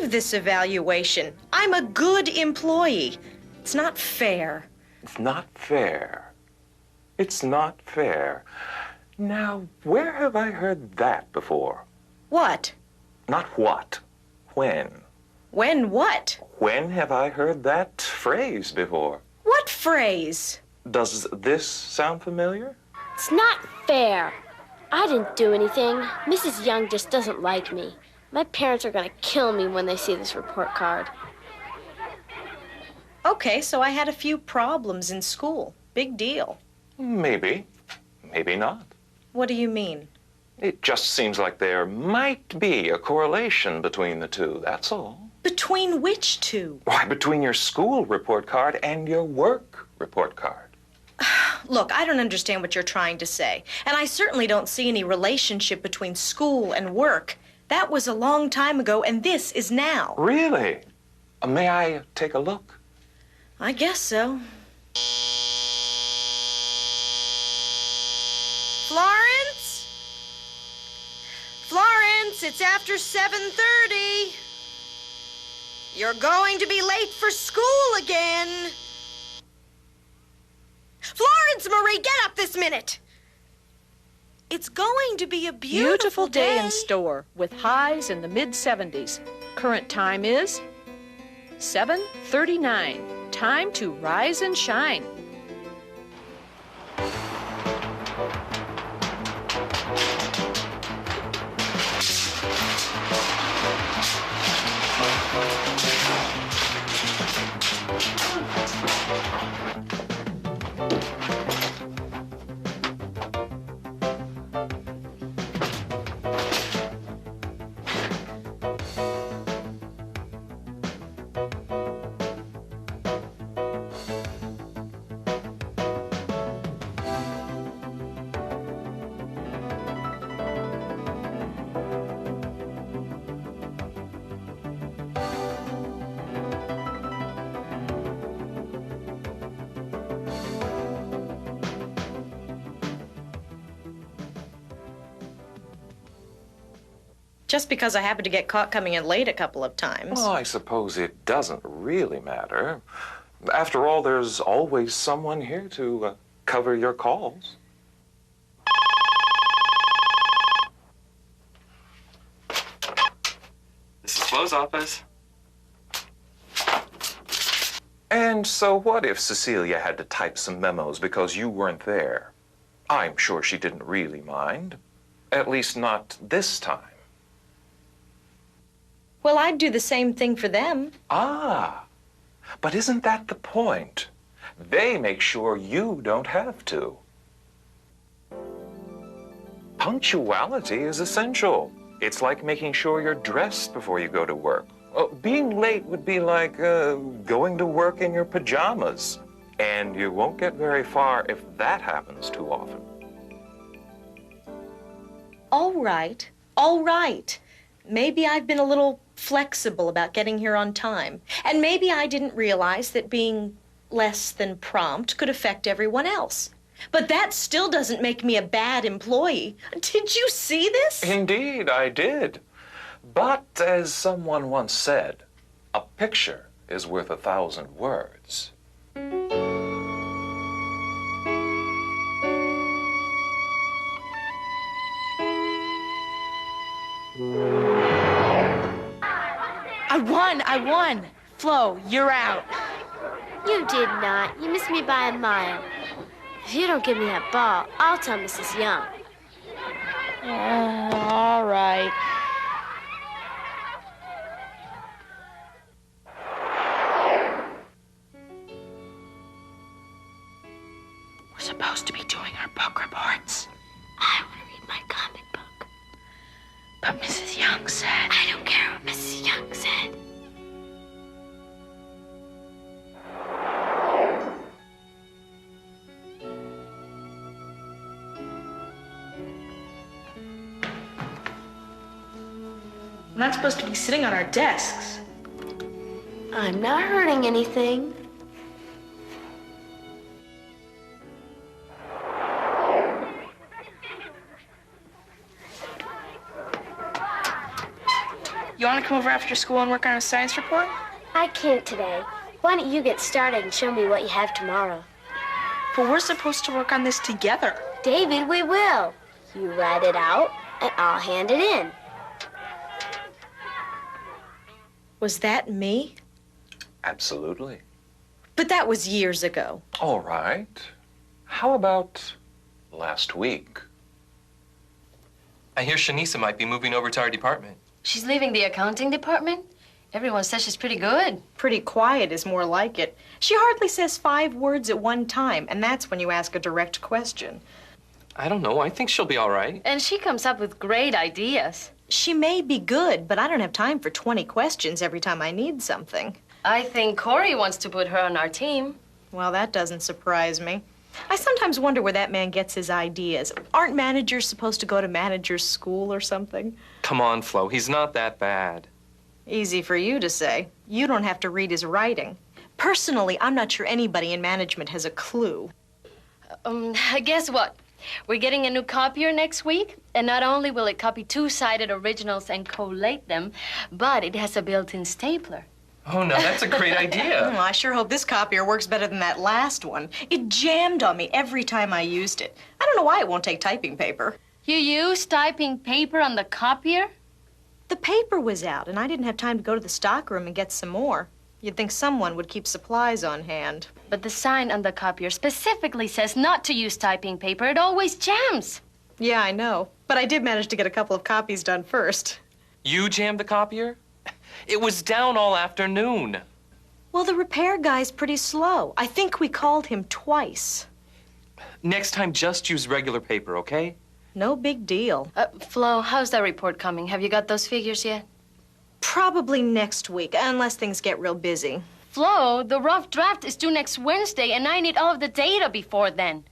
believe this evaluation. I'm a good employee. It's not fair. It's not fair. It's not fair. Now, where have I heard that before? What? Not what. When. When what? When have I heard that phrase before? What phrase? Does this sound familiar? It's not fair. I didn't do anything. Mrs. Young just doesn't like me. My parents are gonna kill me when they see this report card. Okay, so I had a few problems in school. Big deal. Maybe. Maybe not. What do you mean? It just seems like there might be a correlation between the two, that's all. Between which two? Why, between your school report card and your work report card. Look, I don't understand what you're trying to say. And I certainly don't see any relationship between school and work. That was a long time ago, and this is now. Really? May I take a look? I guess so. Florence? Florence, it's after 7:30. You're going to be late for school again. Florence Marie, get up this minute. It's going to be a beautiful day in store with highs in the mid-70s. Current time is 7:39. Time to rise and shine. Just because I happened to get caught coming in late a couple of times. Well, I suppose it doesn't really matter. After all, there's always someone here to cover your calls. This is Flo's office. And so what if Cecilia had to type some memos because you weren't there? I'm sure she didn't really mind. At least not this time. Well, I'd do the same thing for them. Ah, but isn't that the point? They make sure you don't have to. Punctuality is essential. It's like making sure you're dressed before you go to work. Being late would be like going to work in your pajamas. And you won't get very far if that happens too often. All right, all right. Maybe I've been a little flexible about getting here on time. And maybe I didn't realize that being less than prompt could affect everyone else. But that still doesn't make me a bad employee. Did you see this? Indeed, I did. But as someone once said, a picture is worth 1,000 words. I won. Flo, you're out. You did not. You missed me by a mile. If you don't give me that ball, I'll tell Mrs. Young. All right. We're supposed to be doing our book reports. I want to read my comic book. But Mrs. Young said... I don't care what Mrs. Young said. We're not supposed to be sitting on our desks. I'm not hurting anything. You want to come over after school and work on a science report? I can't today. Why don't you get started and show me what you have tomorrow? But we're supposed to work on this together. David, we will. You write it out, and I'll hand it in. Was that me? Absolutely. But that was years ago. All right. How about last week? I hear Shanisa might be moving over to our department. She's leaving the accounting department? Everyone says she's pretty good. Pretty quiet is more like it. She hardly says 5 words at one time, and that's when you ask a direct question. I don't know. I think she'll be all right. And she comes up with great ideas. She may be good, but I don't have time for 20 questions every time I need something. I think Corey wants to put her on our team. Well, that doesn't surprise me. I sometimes wonder where that man gets his ideas. Aren't managers supposed to go to manager's school or something? Come on, Flo. He's not that bad. Easy for you to say. You don't have to read his writing. Personally, I'm not sure anybody in management has a clue. Guess what? We're getting a new copier next week, and not only will it copy 2-sided originals and collate them, but it has a built-in stapler. Oh, no, that's a great idea. I sure hope this copier works better than that last one. It jammed on me every time I used it. I don't know why it won't take typing paper. You use typing paper on the copier? The paper was out, and I didn't have time to go to the stockroom and get some more. You'd think someone would keep supplies on hand. But the sign on the copier specifically says not to use typing paper. It always jams. Yeah, I know. But I did manage to get a couple of copies done first. You jammed the copier? It was down all afternoon. Well, the repair guy's pretty slow. I think we called him twice. Next time, just use regular paper, okay? No big deal. Flo, how's that report coming? Have you got those figures yet? Probably next week, unless things get real busy. Flo, the rough draft is due next Wednesday, and I need all of the data before then.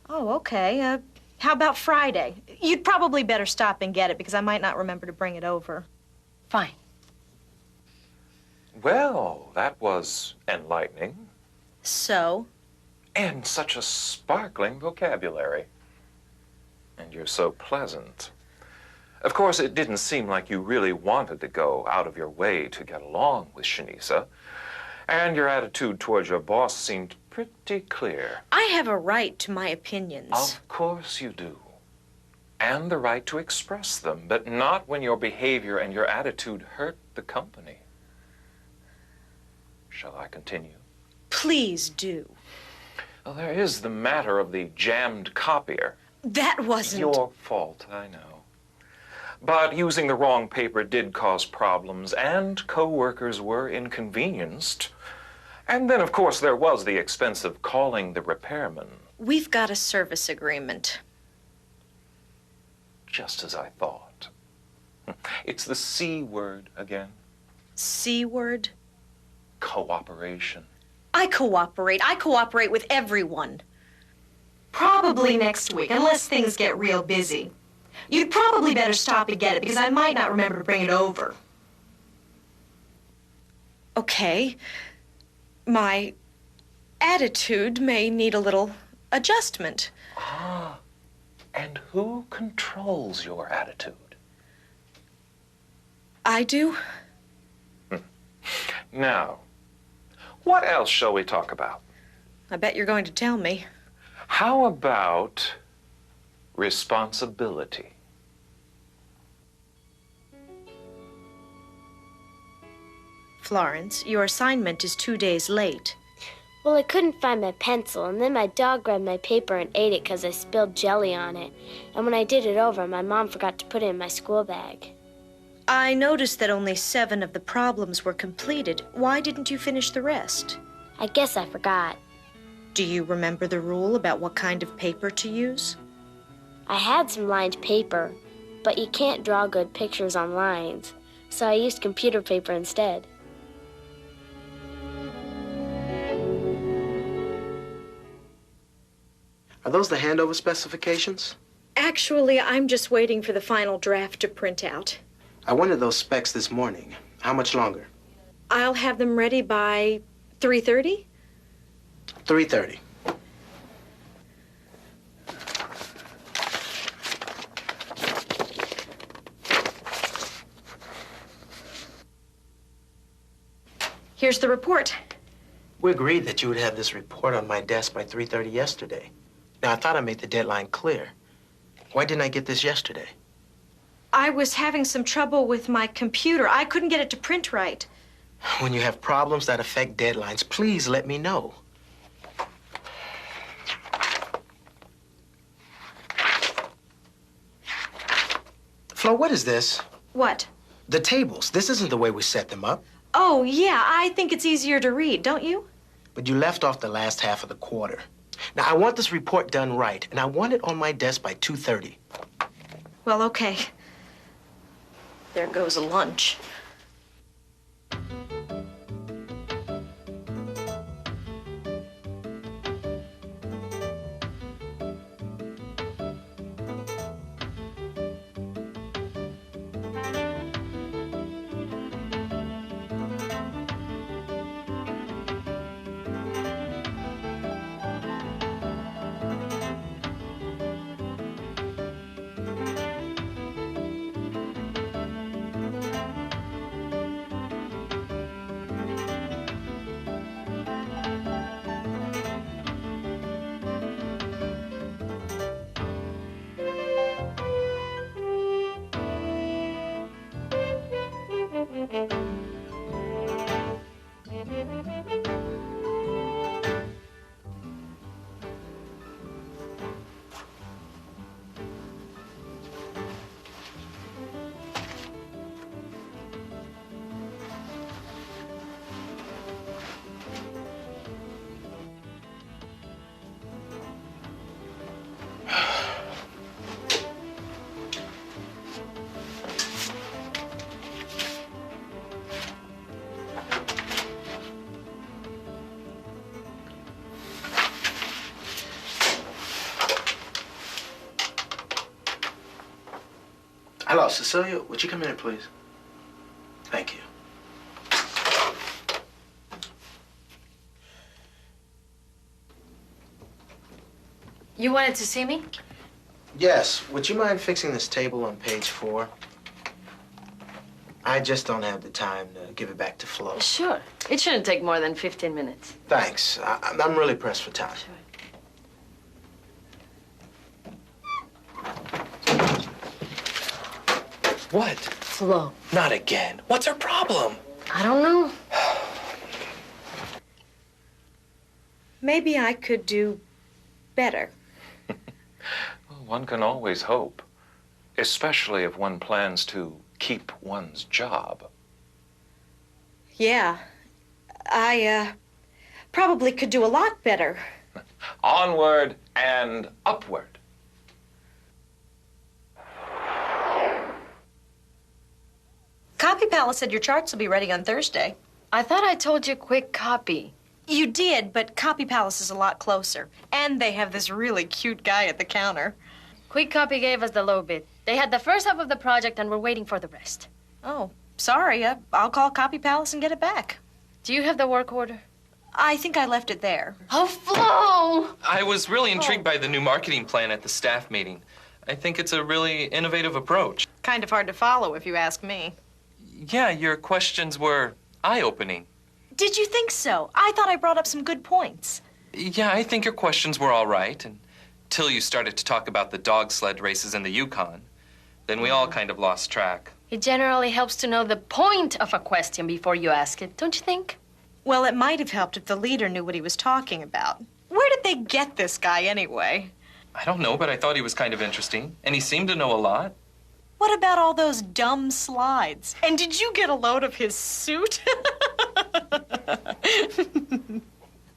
Oh, okay. How about Friday? You'd probably better stop and get it, because I might not remember to bring it over. Fine. Well, that was enlightening. So? And such a sparkling vocabulary. And you're so pleasant. Of course, it didn't seem like you really wanted to go out of your way to get along with Shanisa. And your attitude towards your boss seemed pretty clear. I have a right to my opinions. Of course you do. And the right to express them, but not when your behavior and your attitude hurt the company. Shall I continue? Please do. Well, there is the matter of the jammed copier. That wasn't... Your fault, I know. But using the wrong paper did cause problems, and co-workers were inconvenienced. And then, of course, there was the expense of calling the repairman. We've got a service agreement. Just as I thought. It's the C word again. C word? Cooperation. I cooperate. I cooperate with everyone. Probably next week, unless things get real busy. You'd probably better stop and get it, because I might not remember to bring it over. Okay. My attitude may need a little adjustment. Ah, and who controls your attitude? I do? Now, what else shall we talk about? I bet you're going to tell me. How about responsibility? Florence, your assignment is 2 days late. Well, I couldn't find my pencil, and then my dog grabbed my paper and ate it because I spilled jelly on it. And when I did it over, my mom forgot to put it in my school bag. I noticed that only 7 of the problems were completed. Why didn't you finish the rest? I guess I forgot. Do you remember the rule about what kind of paper to use? I had some lined paper, but you can't draw good pictures on lines, so I used computer paper instead. Are those the handover specifications? Actually, I'm just waiting for the final draft to print out. I wanted those specs this morning. How much longer? I'll have them ready by 3:30? 3:30. Here's the report. We agreed that you would have this report on my desk by 3:30 yesterday. Now, I thought I made the deadline clear. Why didn't I get this yesterday? I was having some trouble with my computer. I couldn't get it to print right. When you have problems that affect deadlines, please let me know. Flo, what is this? What? The tables. This isn't the way we set them up. Oh, yeah, I think it's easier to read, don't you? But you left off the last half of the quarter. Now, I want this report done right, and I want it on my desk by 2:30. Well, okay. There goes a lunch. Hello, Cecilia. Would you come in, please? Thank you. You wanted to see me? Yes. Would you mind fixing this table on page 4? I just don't have the time to give it back to Flo. Sure. It shouldn't take more than 15 minutes. Thanks. I'm really pressed for time. Sure. What? Flo. Not again. What's her problem? I don't know. Maybe I could do better. Well, one can always hope, especially if one plans to keep one's job. Yeah. I probably could do a lot better. Onward and upward. Copy Palace said your charts will be ready on Thursday. I thought I told you quick copy. You did, but Copy Palace is a lot closer. And they have this really cute guy at the counter. Quick copy gave us the low bid. They had the first half of the project and we're waiting for the rest. Oh, sorry. I'll call Copy Palace and get it back. Do you have the work order? I think I left it there. Oh, Flo! I was really intrigued by the new marketing plan at the staff meeting. I think it's a really innovative approach. Kind of hard to follow, if you ask me. Yeah, your questions were eye-opening. Did you think so? I thought I brought up some good points. Yeah, I think your questions were all right until you started to talk about the dog sled races in the Yukon. Then we all kind of lost track. It generally helps to know the point of a question before you ask it, don't you think? Well, it might have helped if the leader knew what he was talking about. Where did they get this guy, anyway? I don't know, but I thought he was kind of interesting, and he seemed to know a lot. What about all those dumb slides? And did you get a load of his suit?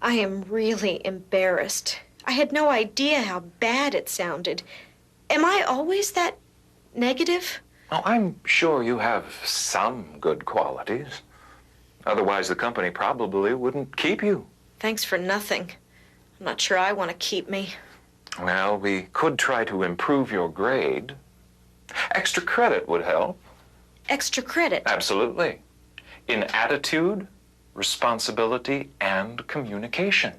I am really embarrassed. I had no idea how bad it sounded. Am I always that negative? Oh, I'm sure you have some good qualities. Otherwise, the company probably wouldn't keep you. Thanks for nothing. I'm not sure I want to keep me. Well, we could try to improve your grade. Extra credit would help. Extra credit? Absolutely. In attitude, responsibility, and communication.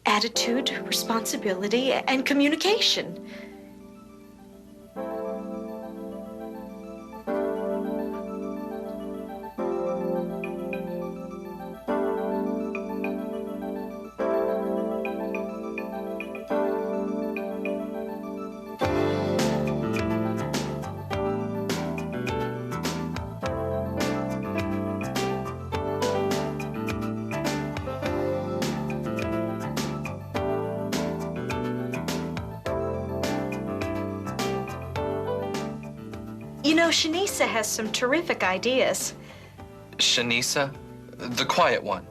Attitude, responsibility, and communication. You know, Shanisa has some terrific ideas. Shanisa, the quiet one.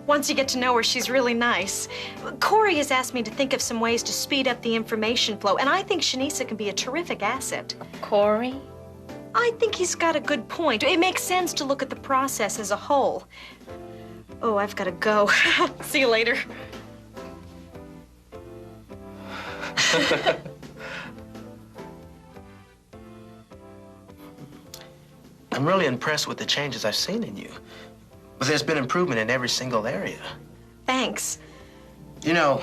Once you get to know her, she's really nice. Corey has asked me to think of some ways to speed up the information flow, and I think Shanisa can be a terrific asset. Corey? I think he's got a good point. It makes sense to look at the process as a whole. Oh, I've got to go. See you later. I'm really impressed with the changes I've seen in you. But there's been improvement in every single area. Thanks. You know,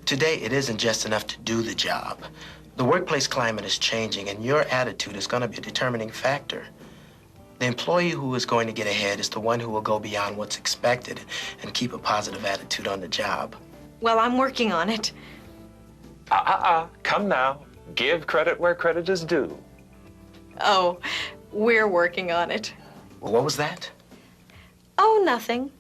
today it isn't just enough to do the job. The workplace climate is changing, and your attitude is going to be a determining factor. The employee who is going to get ahead is the one who will go beyond what's expected and keep a positive attitude on the job. Well, I'm working on it. Come now. Give credit where credit is due. Oh, we're working on it. Well, what was that? Oh, nothing.